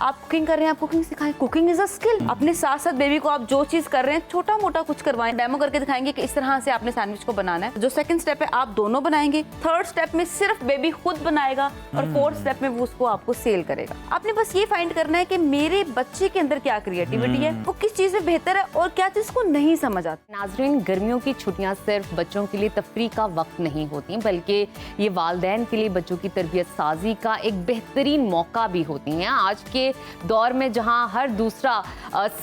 आप कुकिंग कर रहे हैं, आप कुकिंग सिखाएं। Cooking is a skill. अपने साथ साथ बेबी को आप जो चीज कर रहे हैं छोटा मोटा कुछ करवाएं, डेमो करके दिखाएंगे कि इस तरह से आपने सैंडविच को बनाना है। जो सेकंड स्टेप है आप दोनों बनाएंगे, थर्ड स्टेप में सिर्फ बेबी खुद बनाएगा और फोर्थ स्टेप में वो उसको आपको सेल करेगा। आपने बस ये फाइंड करना है कि मेरे बच्चे के अंदर क्या क्रिएटिविटी है, वो किस चीज में बेहतर है और क्या चीज को नहीं समझ आती। नाज़रीन, गर्मियों की छुट्टियां सिर्फ बच्चों के लिए तफरीह का वक्त नहीं होती, बल्कि ये वालिदैन के लिए बच्चों की तरबियत साजी का एक बेहतरीन मौका भी होती हैं। आज के दौर में जहां हर दूसरा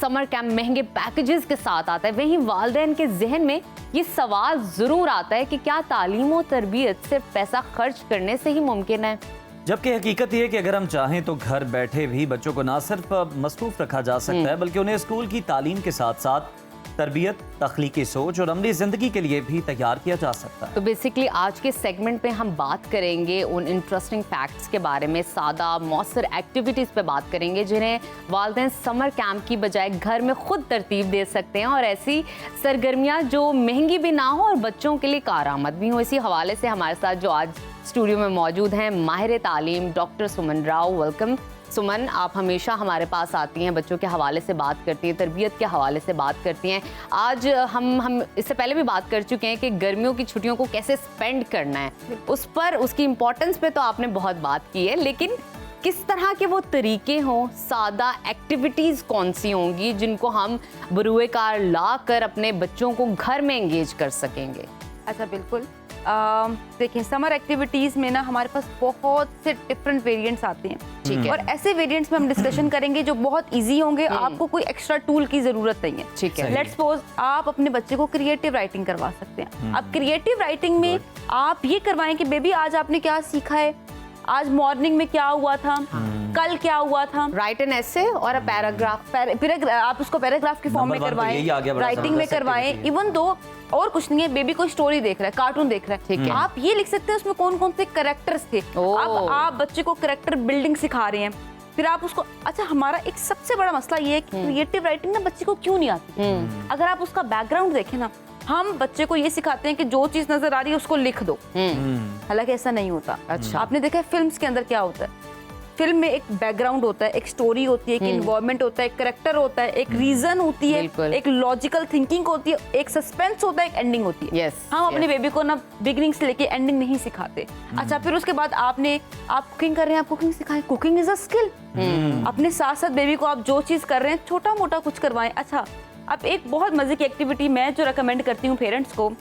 समर कैंप महंगे पैकेजेस के साथ आता है, वहीं वालिदैन के जहन में ये सवाल ज़रूर आता है कि क्या तालीम और तरबियत सिर्फ पैसा खर्च करने से ही मुमकिन है। जबकि हकीकत ये है कि अगर हम चाहें तो घर बैठे भी बच्चों को ना सिर्फ मसरूफ रखा जा सकता है, बल्कि उन्हें स्कूल की तालीम के साथ साथ तरबियत, तख्लीकी सोच और अमली ज़िंदगी के लिए भी तैयार किया जा सकता है। तो बेसिकली आज के सेगमेंट में हम बात करेंगे उन इंटरेस्टिंग फैक्ट्स के बारे में, सादा मौसर एक्टिविटीज़ पे बात करेंगे जिन्हें वालिदैन समर कैंप की बजाय घर में खुद तरतीब दे सकते हैं, और ऐसी सरगर्मियाँ जो महंगी भी ना हो और बच्चों के लिए कारआमद भी हो। इसी हवाले से हमारे साथ जो आज स्टूडियो में मौजूद हैं माहिर तालीम डॉक्टर सुमन राव। वेलकम सुमन, आप हमेशा हमारे पास आती हैं, बच्चों के हवाले से बात करती हैं, तरबियत के हवाले से बात करती हैं। आज हम इससे पहले भी बात कर चुके हैं कि गर्मियों की छुट्टियों को कैसे स्पेंड करना है, उस पर उसकी इम्पोर्टेंस पे तो आपने बहुत बात की है, लेकिन किस तरह के वो तरीके हों, सादा एक्टिविटीज़ कौन सी होंगी जिनको हम बरूए कार ला कर अपने बच्चों को घर में एंगेज कर सकेंगे। अच्छा, बिल्कुल। देखिए, समर एक्टिविटीज में ना हमारे पास बहुत से डिफरेंट वेरिएंट्स आते हैं, ठीक है, और ऐसे वेरिएंट्स में हम डिस्कशन करेंगे जो बहुत इजी होंगे, आपको कोई एक्स्ट्रा टूल की जरूरत नहीं है। ठीक है। लेट्स सपोज आप अपने बच्चे को क्रिएटिव राइटिंग करवा सकते हैं। अब क्रिएटिव राइटिंग में आप ये करवाएं कि बेबी आज आपने क्या सीखा है, आज मॉर्निंग में क्या हुआ था, कल क्या हुआ था। राइट एन एसे और अ पैराग्राफ, आप उसको पैराग्राफ की फॉर्म में करवाएं, राइटिंग में करवाएं। इवन दो और कुछ नहीं है, बेबी कोई स्टोरी देख रहा है, कार्टून देख रहा है, ठीक है, आप ये लिख सकते हैं उसमें कौन कौन से कैरेक्टर्स थे। अब आप बच्चे को कैरेक्टर बिल्डिंग सिखा रहे हैं, फिर आप उसको, अच्छा हमारा एक सबसे बड़ा मसला ये है कि क्रिएटिव राइटिंग ना बच्चे को क्यों नहीं आती। अगर आप उसका बैकग्राउंड देखें ना, हम बच्चे को ये सिखाते हैं कि जो चीज नजर आ रही है उसको लिख दो, हालांकि ऐसा नहीं होता। अच्छा, आपने देखा है फिल्म्स के अंदर क्या होता है, फिल्म में एक बैकग्राउंड होता है, एक स्टोरी होती है, एक इन्वायरमेंट होता है, एक करेक्टर होता है, एक रीजन होती है, एक लॉजिकल थिंकिंग होती है, एक सस्पेंस होता है, एक एंडिंग होती है। हम अपने बेबी को ना बिगिनिंग से लेके एंडिंग नहीं सिखाते। अच्छा, फिर उसके बाद आप कुकिंग कर रहे हैं, आप कुकिंग सिखाएं। Cooking is a skill. अपने साथ साथ बेबी को आप जो चीज कर रहे हैं छोटा मोटा कुछ करवाएं। अच्छा, अब एक बहुत मजे की एक्टिविटी मैं जो रिकमेंड करती हूँ पेरेंट्स को,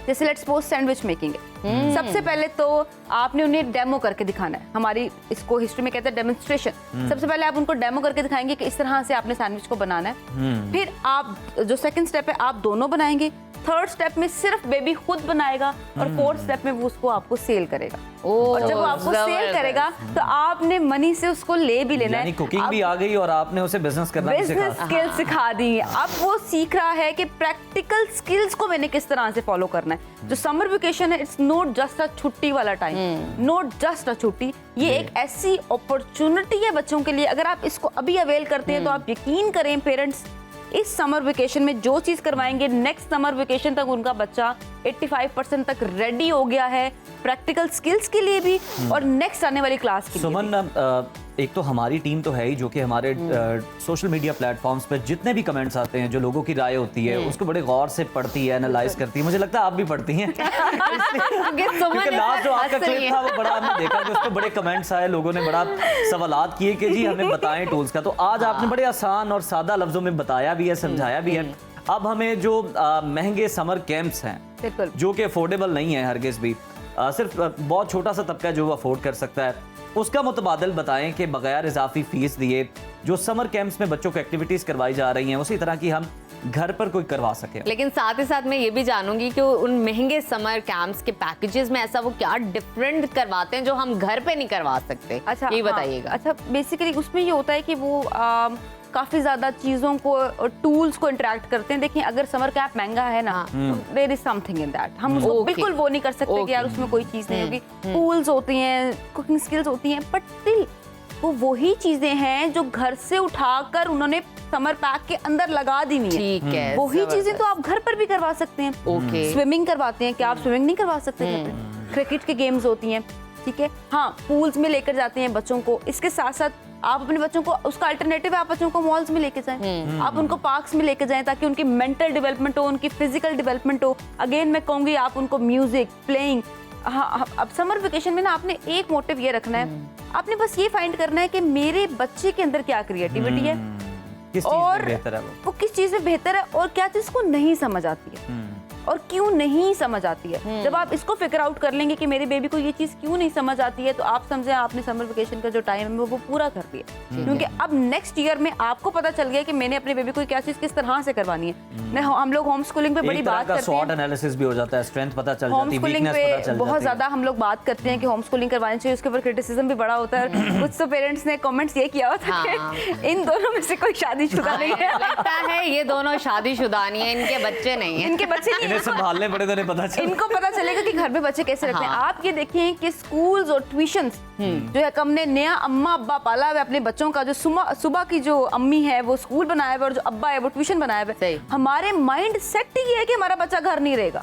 जैसे लेट्स सपोज सैंडविच मेकिंग है। सबसे पहले तो आपने उन्हें डेमो करके दिखाना है। हमारी इसको हिस्ट्री में कहते हैं डेमोन्स्ट्रेशन। सबसे पहले आप उनको डेमो करके दिखाएंगे कि इस तरह से आपने सैंडविच को बनाना है। फिर आप जो सेकंड स्टेप है आप दोनों बनाएंगे, थर्ड स्टेप में सिर्फ बेबी खुद बनाएगा और फोर्थ स्टेप में वो उसको आपको सेल करेगा। और जब वो आपको सेल करेगा तो आपने मनी से उसको ले भी लेना है। कुकिंग भी आ गई और आपने उसे बिजनेस करना भी सिखा। बिजनेस स्किल्स सिखा दी। अब वो सीख रहा है कि प्रैक्टिकल स्किल्स को मैंने किस तरह से फॉलो करना है। जो समर वेकेशन है, इट्स नॉट जस्ट अ छुट्टी वाला टाइम, नॉट जस्ट अ छुट्टी, ये एक ऐसी अपॉर्चुनिटी है बच्चों के लिए। अगर आप इसको अभी अवेल करते हैं तो आप यकीन करें पेरेंट्स, इस समर वेकेशन में जो चीज करवाएंगे नेक्स्ट समर वेकेशन तक उनका बच्चा 85% तक रेडी हो गया है, प्रैक्टिकल स्किल्स के लिए भी और नेक्स्ट आने वाली क्लास के लिए। सुमन, एक तो हमारी टीम तो है ही जो कि हमारे सोशल मीडिया प्लेटफॉर्म्स पे जितने भी कमेंट्स आते हैं, जो लोगों की राय होती है उसको बड़े गौर से पढ़ती है, एनालाइज करती है। मुझे लगता है आप भी पढ़ती हैं। क्योंकि लास्ट जो आपका क्लिप था वो बड़ा हमने देखा कि उसमें बड़े कमेंट्स आए, लोगों ने बड़ा सवालात किए कि जी हमें बताएं टूल्स का। तो आज आपने बड़े आसान और सादा लफ्जों में बताया भी है, समझाया भी है। अब हमें जो महंगे समर कैंप्स हैं जो कि अफोर्डेबल नहीं है हरगिज़ भी, सिर्फ बहुत छोटा सा तबका जो अफोर्ड कर सकता है, उसका मुतबादल बताएं कि बगैर इजाफी फीस दिए जो समर कैंप्स में बच्चों को एक्टिविटीज करवाई जा रही हैं उसी तरह की हम घर पर कोई करवा सके। लेकिन साथ ही साथ मैं ये भी जानूंगी कि उन महंगे समर कैंप्स के पैकेजेस में ऐसा वो क्या डिफरेंट करवाते हैं जो हम घर पे नहीं करवा सकते। अच्छा, ये बताइएगा। अच्छा, बेसिकली उसमें ये होता है कि वो काफी ज्यादा चीजों को, टूल्स को इंटरेक्ट करते हैं। देखिए, अगर समर कैंप महंगा है ना, there is something in that. हम उसको बिल्कुल वो नहीं कर सकते कि यार उसमें कोई चीज नहीं होगी। टूल्स होती हैं, कुकिंग स्किल्स होती हैं, बट स्टिल वो वही चीजें हैं जो घर से उठाकर उन्होंने समर पैक के अंदर लगा दी हुई है। ठीक है, वही चीजें तो आप घर पर भी करवा सकते हैं। स्विमिंग करवाते हैं, क्या आप स्विमिंग नहीं करवा सकते? क्रिकेट के गेम्स होती हैं, ठीक है। हाँ, पूल्स में लेकर जाते हैं बच्चों को। इसके साथ साथ आप अपने बच्चों को, उसका अल्टरनेटिव है आप बच्चों को मॉल्स में लेके जाएं, आप उनको पार्क्स में लेके जाएं ताकि उनकी मेंटल डेवलपमेंट हो, उनकी फिजिकल डेवलपमेंट हो। अगेन मैं कहूंगी आप उनको म्यूजिक प्लेइंग, हाँ अब समर वेकेशन में ना आपने एक मोटिव ये रखना है, आपने बस ये फाइंड करना है कि मेरे बच्चे के अंदर क्या क्रिएटिविटी है किस चीज़ और में बेहतर है वो किस चीज में बेहतर है और क्या चीज को नहीं समझ आती है और क्यों नहीं समझ आती है। जब आप इसको फिगर आउट कर लेंगे कि मेरे बेबी को ये चीज क्यों नहीं समझ आती है, तो आप समझे आपने समर वेकेशन का जो टाइम है वो पूरा कर दिया। क्योंकि अब नेक्स्ट ईयर में आपको पता चल गया कि मैंने अपने बेबी को क्या चीज किस तरह से करवानी है। हम लोग होम स्कूलिंग पे बड़ी बात करते हैं, SWOT एनालिसिस भी हो जाता है, स्ट्रेंथ पता चल होम जाती है, स्कूलिंग वीकनेस पता चल पे जाती बहुत है। ज्यादा हम लोग बात करते हैं कि होम स्कूलिंग करवानी चाहिए, उसके ऊपर क्रिटिसिज्म भी बड़ा होता है। कुछ तो पेरेंट्स ने कमेंट्स ये किया होता है कि इन दोनों में से कोई शादीशुदा नहीं है। लगता है ये दोनों शादीशुदा नहीं है, इनके बच्चे नहीं है। इनके बच्चे नहीं इन्हें हैं। संभालने पड़े तो इन्हें पता चल। इनको पता चलेगा कि घर में बच्चे कैसे रखते हैं। आप ये देखिए कि स्कूल्स और ट्यूशंस जो है हमने नया अम्मा अब्बा पाला हुआ है अपने बच्चों का, जो सुबह की जो अम्मी है वो स्कूल बनाया हुआ है और जो अब्बा है वो ट्यूशन बनाया हुआ है। हमारे माइंड सेट ही है कि हमारा बच्चा घर नहीं रहेगा।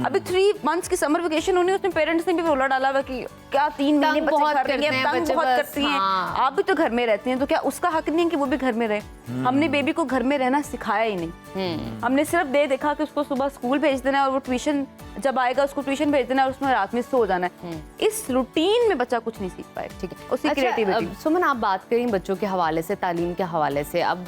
अभी 3 मंथ्स की समर वेकेशन होनी है, उसमें पेरेंट्स ने भी बोला डाला हुआ कि क्या 3 महीने बच्चे घर रहेंगे, तंग बहुत करती हैं। आप भी तो घर में रहती हैं, तो क्या उसका हक नहीं है कि वो भी घर में रहे? हमने बेबी को घर में रहना सिखाया ही नहीं। हमने सिर्फ देखा कि उसको सुबह स्कूल भेज देना है और वो ट्यूशन जब आएगा उसको ट्यूशन भेज देना है और उसमें रात में सो जाना है। इस रूटीन में बच्चा कुछ नहीं सीख पाएगा। ठीक है, उसकी क्रिएटिविटी। सुमन आप बात करें बच्चों के हवाले से, तालीम के हवाले से, अब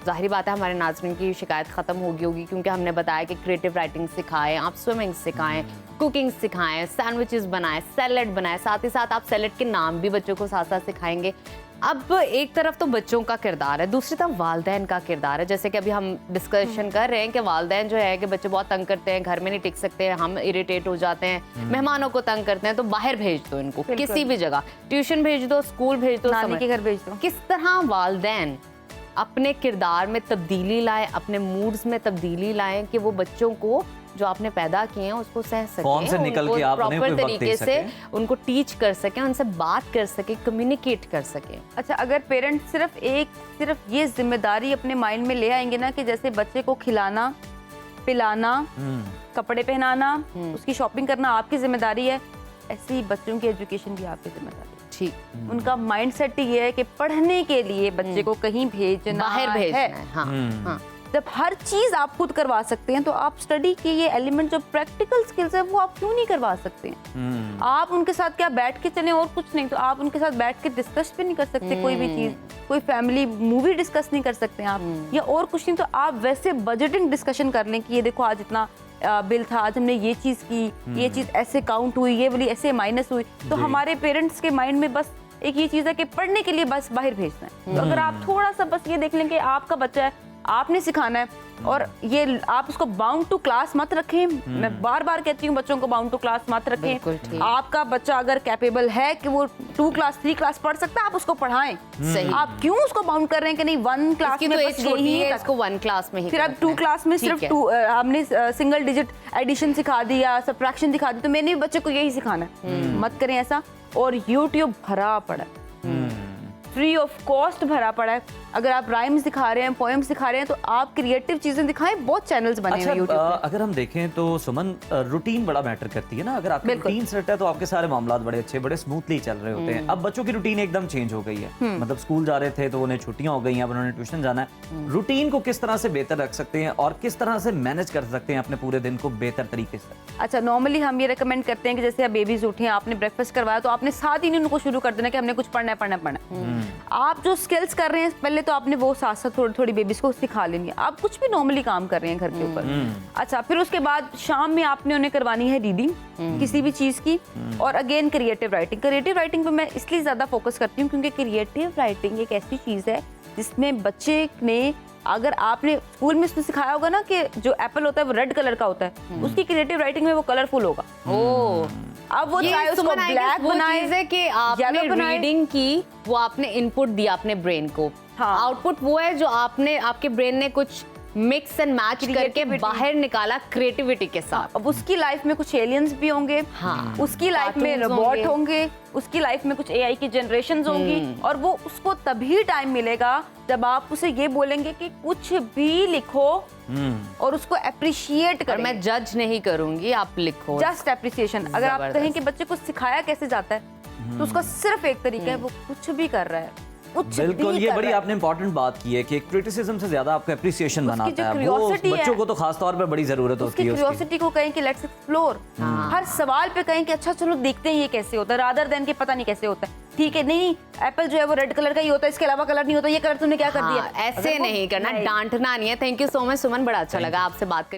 जाहिर बात है हमारे नाज़रीन की शिकायत खत्म होगी क्योंकि हमने बताया कि क्रिएटिव राइटिंग सिखाएं, आप स्विमिंग सिखाएं, कुकिंग सिखाएं, सैंडविचेस बनाएं, सैलेड बनाएं, साथ ही साथ आप सैलेड के नाम भी बच्चों को साथ साथ सिखाएंगे। अब एक तरफ तो बच्चों का किरदार है, दूसरी तरफ वालिदैन का किरदार है। जैसे कि अभी हम डिस्कशन कर रहे हैं कि वालिदैन जो है कि बच्चे बहुत तंग करते हैं, घर में नहीं टिक सकते, हम इरिटेट हो जाते हैं, मेहमानों को तंग करते हैं, तो बाहर भेज दो इनको, किसी भी जगह ट्यूशन भेज दो, स्कूल भेज दो, नानी के घर भेज दो। किस तरह वालिदैन अपने किरदार में तब्दीली लाए, अपने मूड्स में तब्दीली लाए कि वो बच्चों को जो आपने पैदा किए हैं उसको सह सके, फोन से निकल के आप उन्हें कोई वक्त दे तरीके से सकें, उनको टीच कर सके, उनसे बात कर सके, कम्युनिकेट कर सके। अच्छा, अगर पेरेंट्स सिर्फ ये जिम्मेदारी अपने माइंड में ले आएंगे ना कि जैसे बच्चे को खिलाना पिलाना कपड़े पहनाना उसकी शॉपिंग करना आपकी जिम्मेदारी है, ऐसे ही बच्चों की एजुकेशन भी आपकी जिम्मेदारी है। ठीक, उनका माइंडसेट ये है कि पढ़ने के लिए बच्चे को कहीं भेजना बाहर भेजना है। है। हाँ। जब हर चीज आप खुद करवा सकते हैं तो आप स्टडी के ये एलिमेंट जो प्रैक्टिकल स्किल्स है वो आप क्यों नहीं करवा सकते हैं? आप उनके साथ क्या बैठ के चले और कुछ नहीं, तो आप उनके साथ बैठ के डिस्कस भी नहीं कर सकते कोई भी चीज, कोई फैमिली मूवी डिस्कस नहीं कर सकते हैं आप, या और कुछ नहीं, तो आप वैसे बजटिंग डिस्कशन कर लें कि ये देखो आज इतना बिल था, आज हमने ये चीज की, ये चीज ऐसे काउंट हुई, ये वाली ऐसे माइनस हुई। तो हमारे पेरेंट्स के माइंड में बस एक ये चीज है कि पढ़ने के लिए बस बाहर भेजना है। तो अगर आप थोड़ा सा बस ये देख लें कि आपका बच्चा है, आपने सिखाना है और ये आप उसको बाउंड टू क्लास मत रखें। मैं बार बार कहती हूँ बच्चों को बाउंड टू क्लास मत रखें। आपका बच्चा अगर कैपेबल है कि वो 2 क्लास 3 क्लास पढ़ सकता है, आप उसको पढ़ाएं। सही। आप क्यों उसको बाउंड कर रहे हैं कि नहीं 1 क्लास में तो बस छोटी यही है, तक। इसको 1 क्लास में ही फिर अब 2 क्लास में सिर्फ हमने सिंगल डिजिट एडिशन सिखा दिया, सब्ट्रैक्शन दिखा दी, तो मैंने भी बच्चे को यही सिखाना है। मत करें ऐसा। और यूट्यूब भरा पड़ा है, फ्री ऑफ कॉस्ट भरा पड़ा है। अगर आप राइम्स दिखा रहे हैं, पोएम्स दिखा रहे हैं, तो आप क्रिएटिव चीजें दिखाएं। बहुत चैनल्स बने हुए यूट्यूब पे। अगर हम देखें तो सुमन रूटीन बड़ा मैटर करती है ना। अगर आपकी रूटीन सेट है तो आपके सारे मामलात बड़े अच्छे बड़े स्मूथली चल रहे होते हैं। अब बच्चों की रूटीन एकदम चेंज हो गई है, मतलब स्कूल जा रहे थे तो उन्हें छुट्टियां हो गई हैं, अब उन्होंने ट्यूशन जाना है। रूटीन को किस तरह से बेहतर रख सकते हैं और किस तरह से मैनेज कर सकते हैं अपने पूरे दिन को बेहतर तरीके से? अच्छा, नॉर्मली हम ये रेकमेंड करते हैं कि जैसे अब बेबीज उठे, आपने ब्रेकफास्ट करवाया, तो आपने साथ ही नहीं उनको शुरू कर देना कि हमने कुछ पढ़ना है। आप जो स्किल्स कर रहे हैं पहले तो आपने वो साथ साथ थोड़ी थोड़ी बेबीज को सिखा लेनी है। आप कुछ भी नॉर्मली काम कर रहे हैं घर के ऊपर। अच्छा, फिर उसके बाद शाम में आपने उन्हें करवानी है रीडिंग किसी भी चीज की, और again creative writing. Creative writing पे मैं इसलिए ज्यादा फोकस करती हूँ क्योंकि क्रिएटिव राइटिंग एक ऐसी चीज है जिसमें बच्चे ने, अगर आपने स्कूल में उसने सिखाया होगा ना कि जो एप्पल होता है वो रेड कलर का होता है, उसकी क्रिएटिव राइटिंग में वो कलरफुल होगा। अब वो चाहे उसको ब्लैक बनाए कि आपने रीडिंग की, वो आपने इनपुट दिया अपने ब्रेन को। हाँ। आउटपुट वो है जो आपके ब्रेन ने कुछ मिक्स एंड मैच करके बाहर निकाला क्रिएटिविटी के साथ। अब उसकी लाइफ में कुछ एलियंस भी होंगे, हाँ, उसकी लाइफ में रोबोट होंगे, उसकी लाइफ में कुछ एआई की जनरेशंस होंगी, और वो उसको तभी टाइम मिलेगा जब आप उसे ये बोलेंगे कि कुछ भी लिखो और उसको अप्रिशिएट करें। मैं जज नहीं करूंगी, आप लिखो, जस्ट अप्रिसिएशन। अगर आप कहें कि बच्चे को सिखाया कैसे जाता है, तो उसका सिर्फ एक तरीका है, वो कुछ भी कर रहा है कुछ बिल्कुल, भी ये कर बड़ी रहा है। आपने इंपॉर्टेंट बात की है कि क्रिटिसिज्म से ज्यादा आपको एप्रिसिएशन उसकी बनाता जो है, वो curiosity है, बच्चों को तो खास तौर पे बड़ी जरूरत उसकी होती है उसकी। क्यूरियोसिटी को कहें कि लेट्स एक्सप्लोर, हर सवाल पे कहें कि अच्छा चलो देखते हैं ये कैसे होता है, रादर देन कि पता नहीं कैसे होता है। ठीक है, नहीं एप्पल जो है वो रेड कलर का ही होता है, इसके अलावा कलर नहीं होता, ये कलर तूने क्या कर दिया। ऐसे नहीं करना, डांटना नहीं है। थैंक यू सो मच सुमन, बड़ा अच्छा लगा आपसे बात कर